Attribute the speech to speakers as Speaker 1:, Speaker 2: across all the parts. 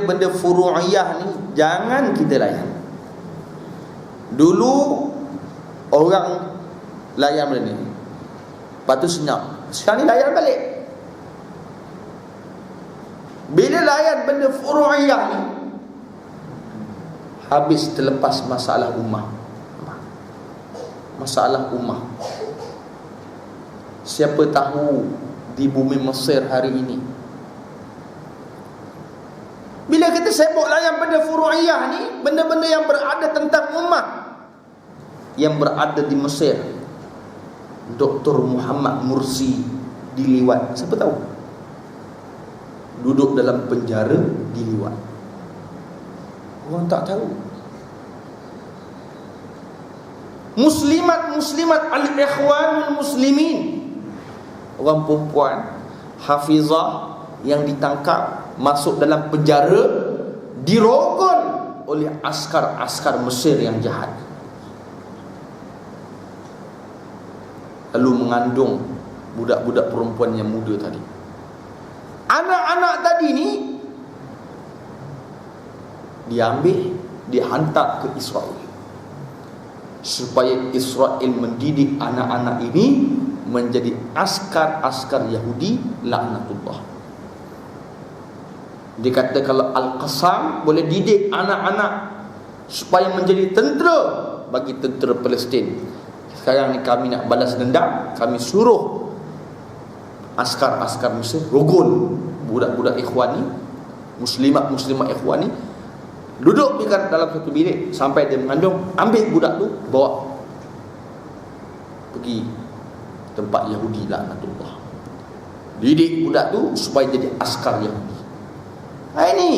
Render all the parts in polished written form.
Speaker 1: benda-benda furu'iyah ni jangan kita layan. Dulu orang layan benda ni, lepas tu senyap. Sekarang ni layan balik. Bila layan benda furu'iyah ni, habis terlepas masalah ummah. Masalah ummah. Siapa tahu di bumi Mesir hari ini, bila kita sibuk layan benda furu'iyah ni, benda-benda yang berada tentang ummah yang berada di Mesir, Dr. Muhammad Mursi diliwat. Siapa tahu duduk dalam penjara diliwat. Orang tak tahu. Muslimat al-ikhwanul muslimin, orang perempuan hafizah yang ditangkap masuk dalam penjara, dirogol oleh askar Mesir yang jahat, lalu mengandung budak-budak perempuan yang muda tadi. Anak-anak tadi ni diambil, dihantar ke Israel, supaya Israel mendidik anak-anak ini menjadi askar Yahudi laknatullah. Dia kata kalau Al-Qassam boleh didik anak-anak supaya menjadi tentera bagi tentera Palestin, sekarang ni kami nak balas dendam, kami suruh askar Mesir rogol budak-budak ikhwan ni, muslimat ikhwan ni, duduk di dalam satu bilik sampai dia mengandung, ambil budak tu, bawa pergi tempat Yahudi laknatullah, didik budak tu supaya jadi askar Yahudi. Ini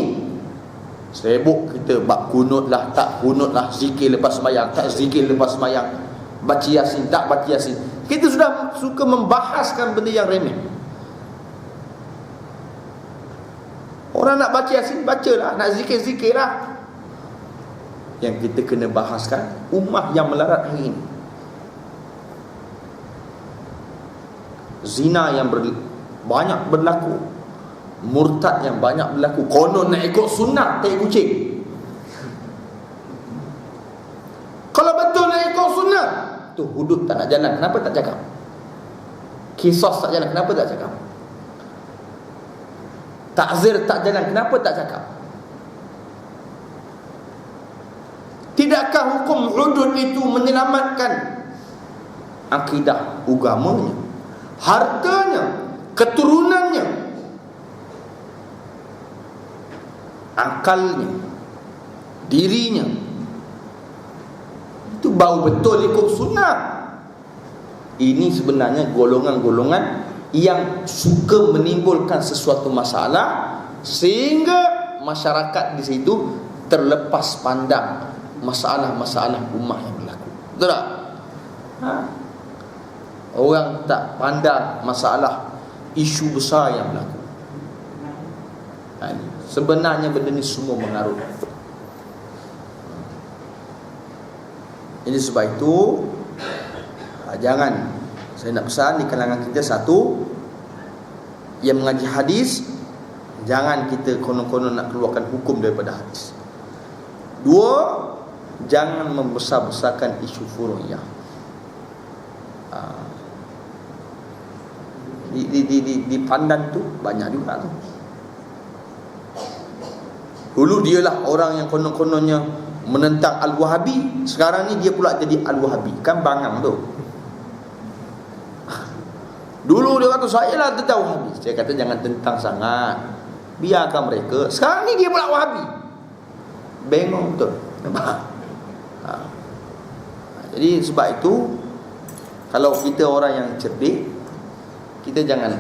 Speaker 1: sibuk kita bab kunut lah, tak kunut lah, zikir lepas sembahyang, tak zikir lepas sembahyang, baca yasin, tak baca yasin. Kita sudah suka membahaskan benda yang remeh. Orang nak baca yasin, bacalah. Nak zikir, lah. Yang kita kena bahaskan ummah yang melarat hari ini. Zina yang banyak berlaku, murtad yang banyak berlaku. Konon nak ikut sunnah, tak ikut kucing. Kalau betul nak ikut sunnah, tu hudud tak nak jalan, kenapa tak cakap? Kisos tak jalan, kenapa tak cakap? Takzir tak jalan, kenapa tak cakap? Tidakkah hukum hudud itu menyelamatkan akidah agamanya, hartanya, keturunannya, akalnya, dirinya? Itu bau betul ikut sunnah. Ini sebenarnya golongan-golongan yang suka menimbulkan sesuatu masalah, sehingga masyarakat di situ terlepas pandang masalah-masalah ummah yang berlaku. Betul tak? Orang tak pandang masalah isu besar yang berlaku. Sebenarnya benda ni semua mengaruh. Jadi sebab itu jangan, saya nak pesan di kalangan kita, satu, yang mengaji hadis, jangan kita konon-konon nak keluarkan hukum daripada hadis. Dua, jangan membesar-besarkan isu furu'iyah. Di pandan tu banyak juga tu. Dulu dialah orang yang konon-kononnya menentang Al-Wahabi, sekarang ni dia pula jadi Al-Wahabi. Kan bangang tu. Dulu dia kata saya lah tentang Wahabi, saya kata jangan tentang sangat, biarkan mereka. Sekarang ni dia pula Wahabi. Bengong betul. Nampak? Jadi sebab itu, kalau kita orang yang cerdik, kita jangan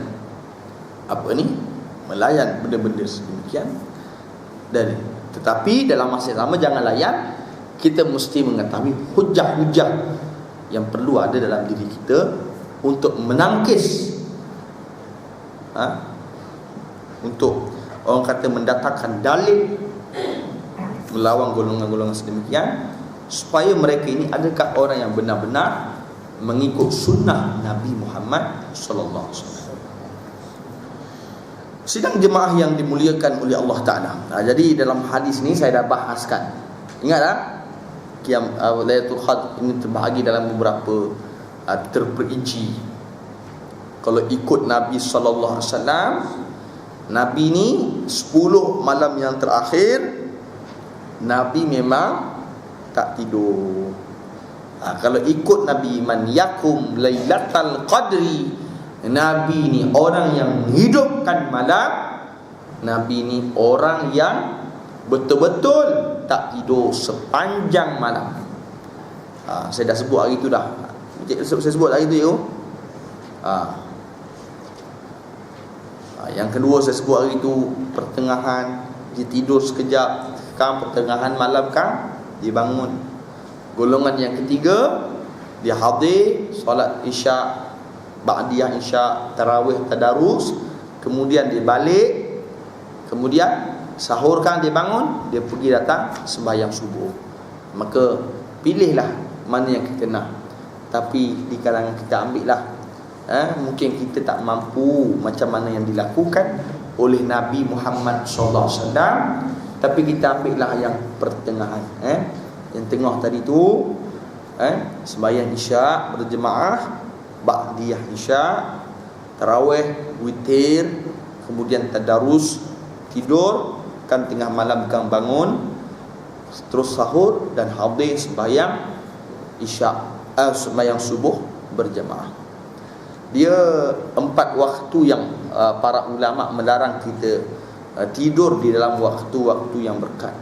Speaker 1: melayan benda-benda sedemikian. Dan tetapi dalam masa yang sama, jangan layan, kita mesti mengetahui hujah-hujah yang perlu ada dalam diri kita untuk menangkis, untuk orang kata mendatangkan dalil melawan golongan-golongan sedemikian, supaya mereka ini adakah orang yang benar-benar mengikut sunnah Nabi Muhammad sallallahu alaihi wasallam. Sidang jemaah yang dimuliakan oleh Allah Ta'ala. Jadi dalam hadis ni saya dah bahaskan. Ingat tak? Lailatul Qadr ini terbahagi dalam beberapa terperinci. Kalau ikut Nabi SAW, Nabi ni 10 malam yang terakhir Nabi memang tak tidur. Kalau ikut Nabi, man yakum lailatal qadri, Nabi ni orang yang menghidupkan malam. Nabi ni orang yang betul-betul tak tidur sepanjang malam. Saya dah sebut hari tu dah. Saya sebut hari tu. Yang kedua saya sebut hari tu pertengahan, dia tidur sekejap, kan pertengahan malam kan dia bangun. Golongan yang ketiga, dia hadir solat isyak, ba'diyah isyak, tarawih, tadarus, kemudian dia balik, kemudian sahur kan dia bangun, dia pergi datang sembahyang subuh. Maka pilihlah mana yang kita nak. Tapi di kalangan kita ambil lah, mungkin kita tak mampu macam mana yang dilakukan oleh Nabi Muhammad SAW, tapi kita ambil lah yang pertengahan. Yang tengah tadi tu, sembahyang isyak berjemaah, ba'diyah isyak, tarawih, witir, kemudian tadarus, tidur kan tengah malam kan bangun, terus sahur dan hadir sembahyang isyak, sembahyang subuh berjemaah. Dia 4 waktu yang para ulama melarang kita tidur di dalam waktu-waktu yang berkat.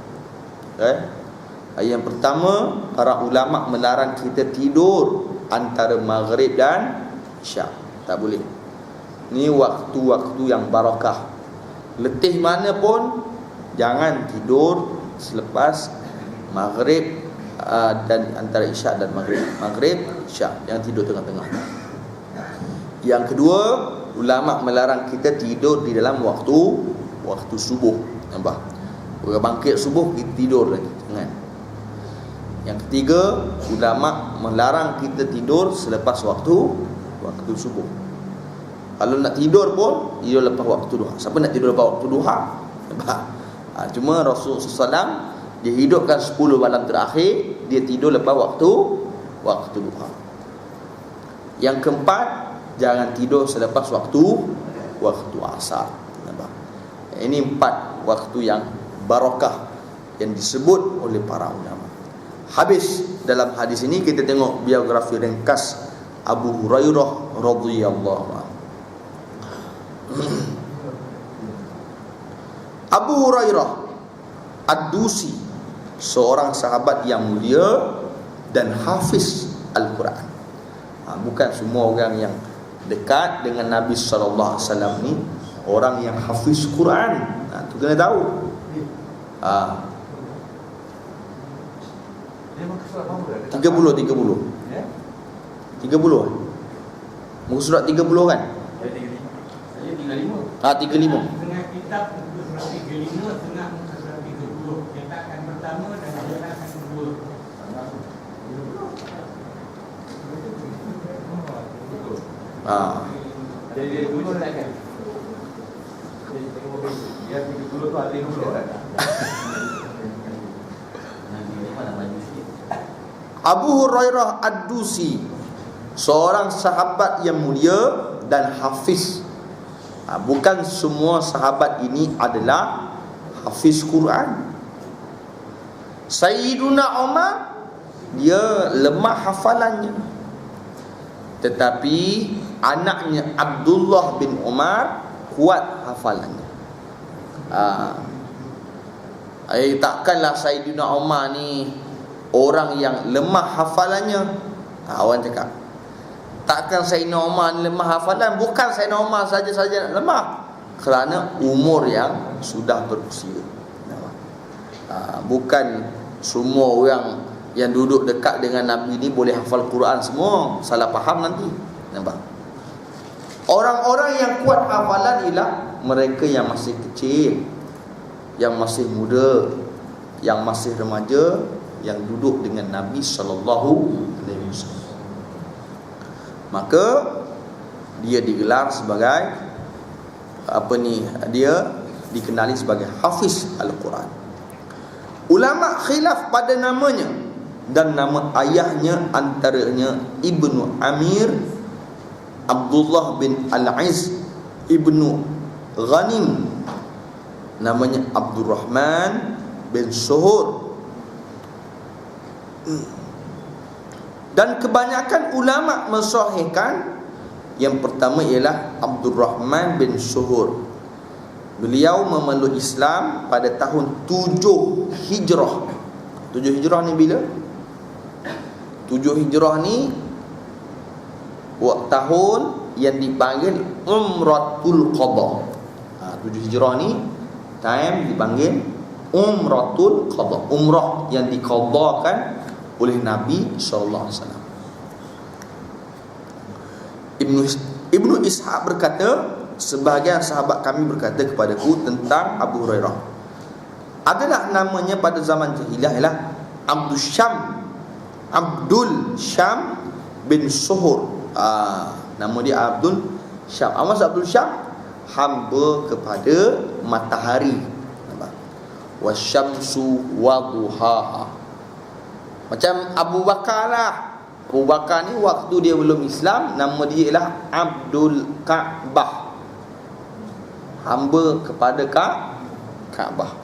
Speaker 1: Yang pertama, para ulama melarang kita tidur antara maghrib dan isyak. Tak boleh. Ni waktu-waktu yang barakah. Letih mana pun jangan tidur selepas maghrib dan antara isyak dan maghrib. Maghrib, isyak, jangan tidur tengah-tengah. Yang kedua, ulama melarang kita tidur di dalam waktu subuh. Nampak? Orang bangkit subuh kita tidur lagi. Jangan. Yang ketiga, ulama melarang kita tidur selepas waktu subuh. Kalau nak tidur pun tidur lepas waktu duha. Siapa nak tidur lepas waktu duha? Cuma Rasulullah SAW dia hidupkan 10 malam terakhir, dia tidur lepas waktu duha. Yang keempat, jangan tidur selepas waktu asar. Ini 4 waktu yang barakah yang disebut oleh para ulama. Habis dalam hadis ini kita tengok biografi ringkas Abu Hurairah radhiyallahu anhu. Abu Hurairah Ad-Dusi, seorang sahabat yang mulia dan hafiz Al-Quran. Bukan semua orang yang dekat dengan Nabi sallallahu alaihi wasallam ni orang yang hafiz Quran. Tu kena tahu. 30 muka surat 30 kan?
Speaker 2: Saya 35.
Speaker 1: 35.
Speaker 2: Tengah kitab muka surat 35, tengah muka surat 30. Cetakan pertama dan cetakan kedua. Ada dia dulu tak kan? Dia 30 tu ada dulu kan?
Speaker 1: Abu Hurairah Ad-Dusi, seorang sahabat yang mulia dan hafiz. Bukan semua sahabat ini adalah hafiz Quran. Sayyiduna Umar, dia lemah hafalannya, tetapi anaknya Abdullah bin Umar kuat hafalannya. Takkanlah Sayyidina Umar ni orang yang lemah hafalannya. Orang cakap, takkan Sayyidina Umar lemah hafalan? Bukan Sayyidina Umar saja-saja nak lemah, kerana umur yang sudah berusia. Bukan semua orang yang duduk dekat dengan Nabi ni boleh hafal Quran semua. Salah faham nanti. Nampak? Orang-orang yang kuat hafalan ialah mereka yang masih kecil, yang masih muda, yang masih remaja, yang duduk dengan Nabi SAW. Maka dia digelar sebagai dia dikenali sebagai hafiz Al-Quran. Ulama khilaf pada namanya dan nama ayahnya, antaranya Ibnu Amir, Abdullah bin Al-Iz Ibnu Ghanim, namanya Abdurrahman bin Suhur. Dan kebanyakan ulama mensahihkan yang pertama ialah Abdurrahman bin Suhur. Beliau memeluk Islam pada tahun 7 Hijrah. 7 Hijrah ni bila? 7 Hijrah ni tahun yang dipanggil Umratul Qadha. 7 Hijrah ni time dipanggil Umratul Qadha, umrah yang diqadhakan oleh Nabi sallallahu alaihi wasallam. Ibnu Ishaq berkata, sebahagian sahabat kami berkata kepadaku tentang Abu Hurairah, adalah namanya pada zaman jahiliyah ialah Abdul Syam bin Suhur. Nama dia Abdul Syam. Maksud Abdul Syam, hamba kepada matahari. Wasyamsu waduhaha. Macam Abu Bakar lah. Abu Bakar ni waktu dia belum Islam, nama dia ialah Abdul Ka'bah, hamba kepada Ka'bah.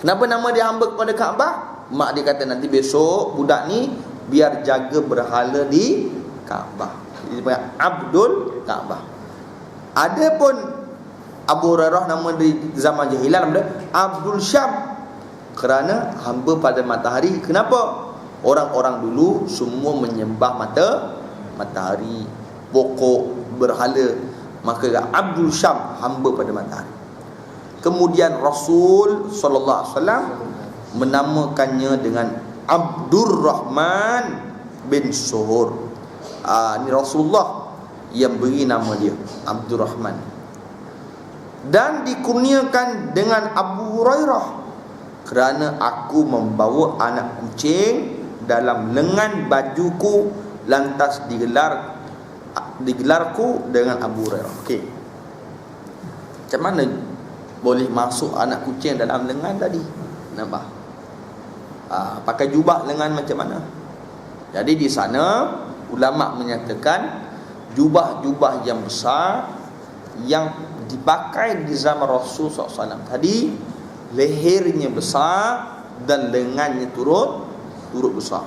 Speaker 1: Kenapa nama dia hamba kepada Ka'bah? Mak dia kata nanti besok budak ni biar jaga berhala di Ka'bah. Dia panggil Abdul Ka'bah. Adapun Abu Hurairah nama di zaman jahiliyah nama dia Abdul Syam, kerana hamba pada matahari. Kenapa? Orang-orang dulu semua menyembah matahari, pokok, berhala. Maka Abdul Syam, hamba pada matahari. Kemudian Rasul sallallahu alaihi wasallam menamakannya dengan Abdurrahman bin Suhur. Ini Rasulullah yang beri nama dia Abdurrahman. Dan dikurniakan dengan Abu Hurairah kerana aku membawa anak kucing dalam lengan bajuku, lantas digelarku dengan Abu Hurairah. Okey, macam mana boleh masuk anak kucing dalam lengan tadi? Nampak? Pakai jubah lengan macam mana? Jadi di sana ulama menyatakan jubah-jubah yang besar yang dipakai di zaman Rasul SAW tadi, lehernya besar dan lengannya turut besar.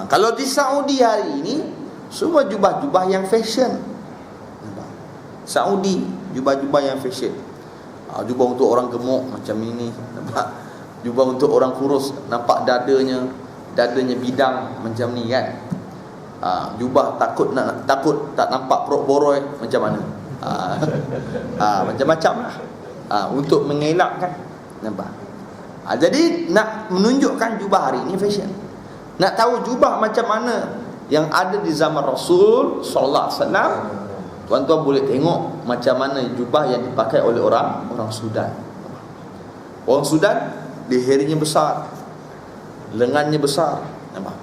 Speaker 1: Kalau di Saudi hari ini semua jubah-jubah yang fashion. Saudi jubah-jubah yang fashion. Jubah untuk orang gemuk macam ini, nampak? Jubah untuk orang kurus, nampak dadanya bidang macam ni kan. Jubah takut tak nampak perut boroi macam mana. Macam-macam lah. Untuk mengelakkan, nampak? Jadi nak menunjukkan jubah hari ini fashion. Nak tahu jubah macam mana yang ada di zaman Rasul sallallahu alaihi wasallam, tuan-tuan boleh tengok macam mana jubah yang dipakai oleh orang Sudan. Orang Sudan lehernya besar, lengannya besar, nampak?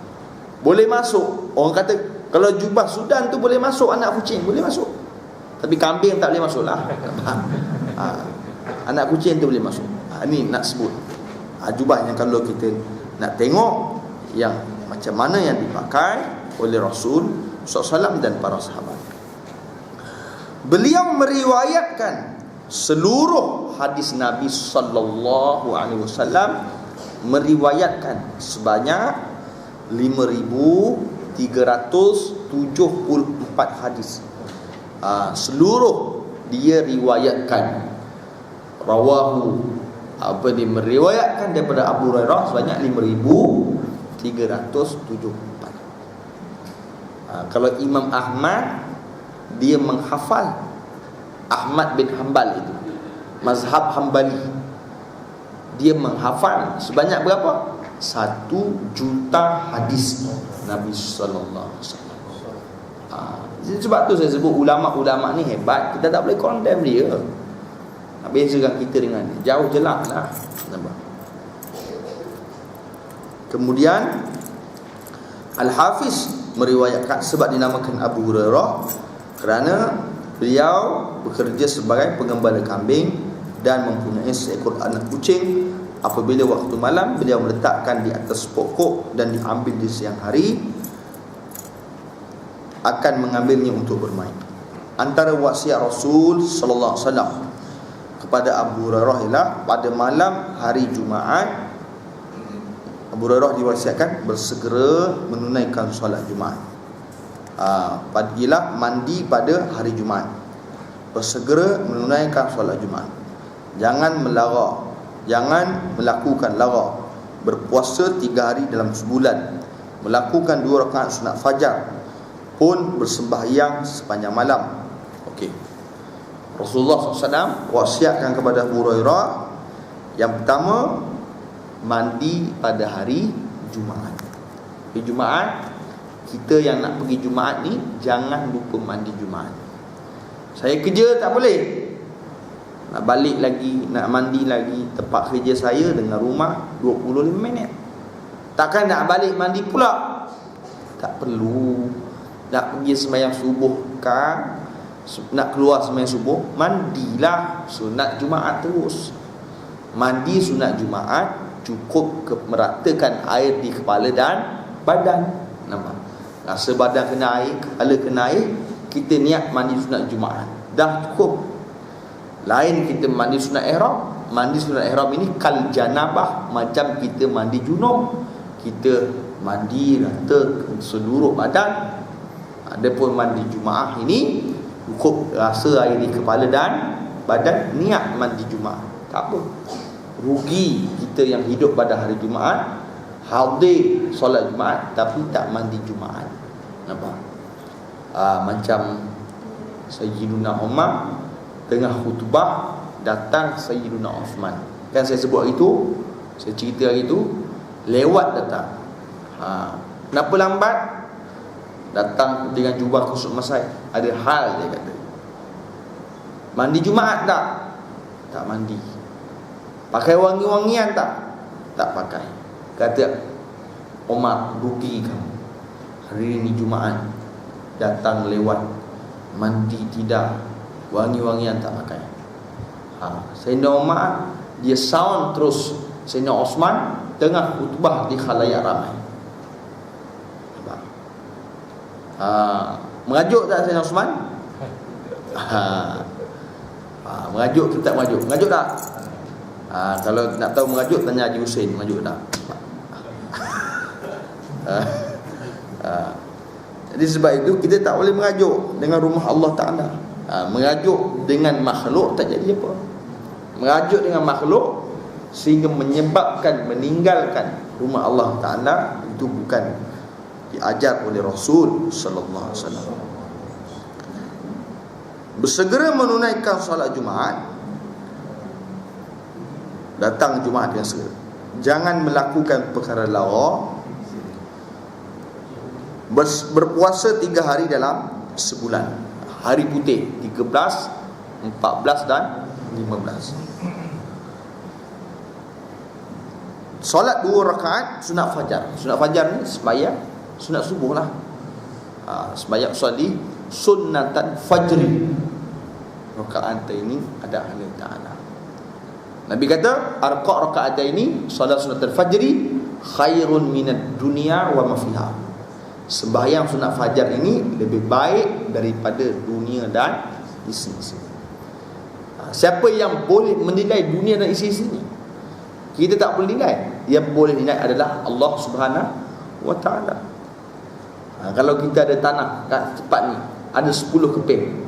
Speaker 1: Boleh masuk. Orang kata kalau jubah Sudan tu boleh masuk anak kucing, boleh masuk. Tapi kambing tak boleh masuk lah. Anak kucing tu boleh masuk. Ini nak sebut jubah yang kalau kita nak tengok yang macam mana yang dipakai oleh Rasul SAW dan para sahabat. Beliau meriwayatkan seluruh hadis Nabi sallallahu alaihi wasallam, meriwayatkan sebanyak 5,374 hadis. Seluruh dia riwayatkan. Rawahu, meriwayatkan daripada Abu Hurairah sebanyak 5,374. Kalau Imam Ahmad, dia menghafal, Ahmad bin Hanbal itu mazhab Hanbali, dia menghafal sebanyak berapa? 1 juta hadis Nabi sallallahu alaihi wasallam. Sebab tu saya sebut ulama-ulama ni hebat. Kita tak boleh condemn dia. Nak bezakan kita dengan dia, jauh jelak lah. Nampak? Kemudian Al-Hafiz meriwayatkan, sebab dinamakan Abu Hurairah kerana Beliau bekerja sebagai pengembala kambing dan mempunyai seekor anak kucing. Apabila waktu malam, beliau meletakkan di atas pokok dan diambil di siang hari, akan mengambilnya untuk bermain. Antara wasiat Rasul sallallahu alaihi wasallam kepada Abu Hurairah ialah pada malam hari Jumaat, Abu Hurairah diwasiatkan bersegera menunaikan solat Jumaat. Ialah mandi pada hari Jumaat, bersegera menunaikan solat Jumaat. Jangan melara, jangan melakukan lara. Berpuasa 3 hari dalam sebulan, melakukan 2 rakaat sunat fajar, pun bersembahyang sepanjang malam. Okey. Rasulullah SAW wasiatkan kepada Abu Hurairah, yang pertama, mandi pada hari Jumaat. Hari Jumaat, kita yang nak pergi Jumaat ni jangan lupa mandi Jumaat. Saya kerja tak boleh, nak balik lagi, nak mandi lagi. Tempat kerja saya dengan rumah 25 minit. Takkan nak balik mandi pula? Tak perlu. Nak pergi sembahyang subuh kan, nak keluar sembahyang subuh, mandilah sunat Jumaat terus. Mandi sunat Jumaat cukup meratakan air di kepala dan badan. Nampak? Rasa badan kena air, kepala kena air, kita niat mandi sunat Jumaat, dah cukup. Lain kita mandi sunat ihram. Mandi sunat ihram ini kal janabah, macam kita mandi junub. Kita mandi rata seluruh badan. Adapun mandi Jumaat ini cukup rasa air di kepala dan badan, niat mandi Jumaat. Tak apa. Rugi kita yang hidup pada hari Jumaat, hadir solat Jumaat tapi tak mandi Jumaat. Nampak? Macam Sayyiduna Umar tengah khutbah, datang Sayyiduna Uthman. Kan saya sebut hari itu, saya cerita hari itu, lewat datang. Kenapa lambat? Datang dengan jubah kusut masai. Ada hal, dia kata. Mandi Jumaat tak? Tak mandi. Pakai wangi-wangian tak? Tak pakai. Kata Umar, rugi kamu. Hari ini Jumaat, datang lewat, mandi tidak, wangi-wangian tak pakai. Sayyidina Umar, dia sound terus. Sayyidina Osman tengah khutbah di khalayak ramai. Mengajuk tak Sayyidina Osman? Mengajuk ke tak mengajuk? Mengajuk tak? Kalau nak tahu mengajuk, tanya Haji Hussein. Mengajuk tak? Jadi sebab itu kita tak boleh mengajuk dengan rumah Allah Ta'ala. Mengajuk dengan makhluk tak jadi apa. Mengajuk dengan makhluk sehingga menyebabkan meninggalkan rumah Allah Ta'ala, itu bukan diajar oleh Rasul sallallahu alaihi wasallam. Bersegera menunaikan solat Jumaat, datang Jumaat yang segera. Jangan melakukan perkara lara. Berpuasa 3 hari dalam sebulan. Hari putih 13, 14 dan 15. Solat 2 rakaat sunat fajar. Sunat fajar ni sembahyang sunat subuh lah. Sembahyang soli sunnatan fajri. Rakaat ini ada Allah Ta'ala. Nabi kata, arqa' rakaat ini solat sunatul fajri khairun minad dunya wa ma fiha. Sembahyang sunat fajar ini lebih baik daripada dunia dan isi-isi. Siapa yang boleh menilai dunia dan isi-isi ini? Kita tak boleh nilai. Yang boleh nilai adalah Allah Subhanahu wa Ta'ala. Kalau kita ada tanah kat tempat ni, ada 10 keping,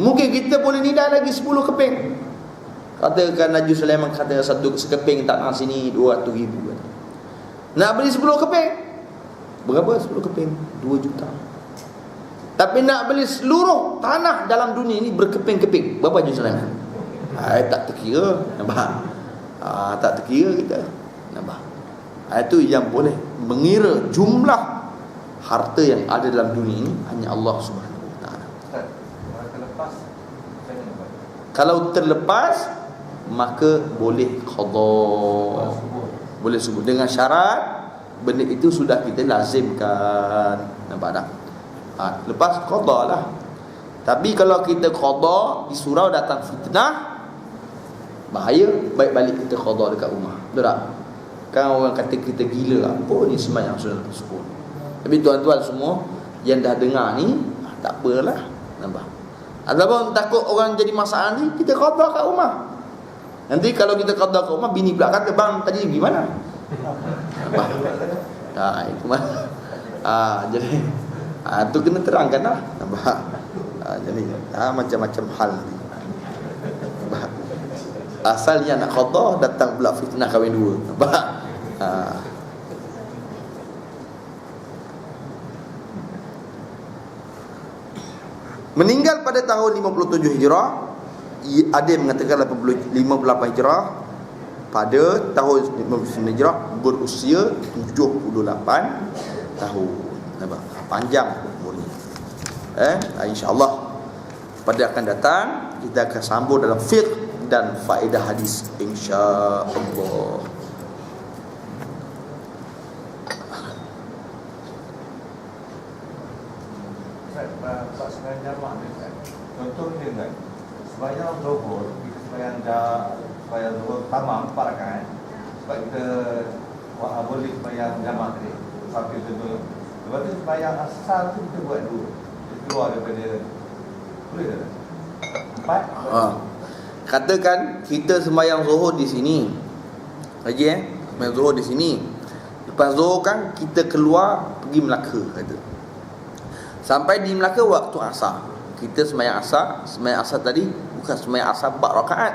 Speaker 1: mungkin kita boleh nilai lagi 10 keping. Katakan Najib Sulaiman kata satu sekeping tanah sini 200,000. Nak beli 10 keping, berapa 10 keping? 2 juta. Tapi nak beli seluruh tanah dalam dunia ini berkeping-keping, berapa Najib Sulaiman? Tak terkira. Nampak? Tak terkira kita. Nampak? Itu yang boleh mengira jumlah harta yang ada dalam dunia ini hanya Allah Subhanahu wa Ta'ala. Kalau terlepas, maka boleh qada, boleh subuh, dengan syarat benda itu sudah kita lazimkan. Nampak tak? Lepas qada lah. Tapi kalau kita qada, di surau datang fitnah, bahaya, baik balik kita qada dekat rumah. Betul tak? Kan orang kata kita gila, apa ni sembahyang sunat tersebut. Tapi tuan-tuan semua yang dah dengar ni, tak apalah. Nampak? Ataupun takut orang jadi masalah ni, kita qada kat rumah. Nanti kalau kita qada kat rumah, bini pula kata, bang tadi pergi mana? Itu mana? Jadi tu kena terangkan lah. Nampak? Jadi macam-macam hal. Nampak? Asalnya nak qada, datang pula fitnah kahwin dua. Nampak? Meninggal pada tahun 57 Hijrah, ada yang mengatakan 58 Hijrah, pada tahun 59 Hijrah, berusia 78 tahun. Nampak? Panjang umurnya. InsyaAllah pada akan datang kita akan sambung dalam fiqh dan faedah hadis, insya-Allah.
Speaker 3: Pak sembahyang jamak ni kan. Contohnya kan, sembahyang zuhur, kita sembahyang zuhur tamam 4 rakaat. Sebab kita boleh sembahyang jamak tadi sampai zuhur. Lepas tu sembahyang asar tu kita buat dua. Kita keluar daripada, boleh tak? 4.
Speaker 1: Katakan kita sembahyang zuhur di sini. Lagi sembahyang zuhur di sini. Lepas zuhur kan kita keluar pergi Melaka kata. Sampai di Melaka waktu asar. Kita sembahyang asar tadi bukan sembahyang asar 4 rakaat,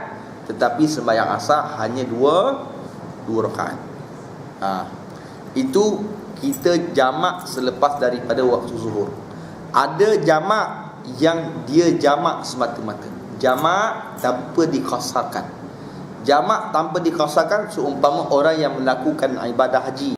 Speaker 1: tetapi sembahyang asar hanya 2 rakaat. Itu kita jamak selepas daripada waktu zuhur. Ada jamak yang dia jamak semata-mata. Jamak tanpa dikosarkan. Jamak tanpa dikosarkan seumpama orang yang melakukan ibadah haji.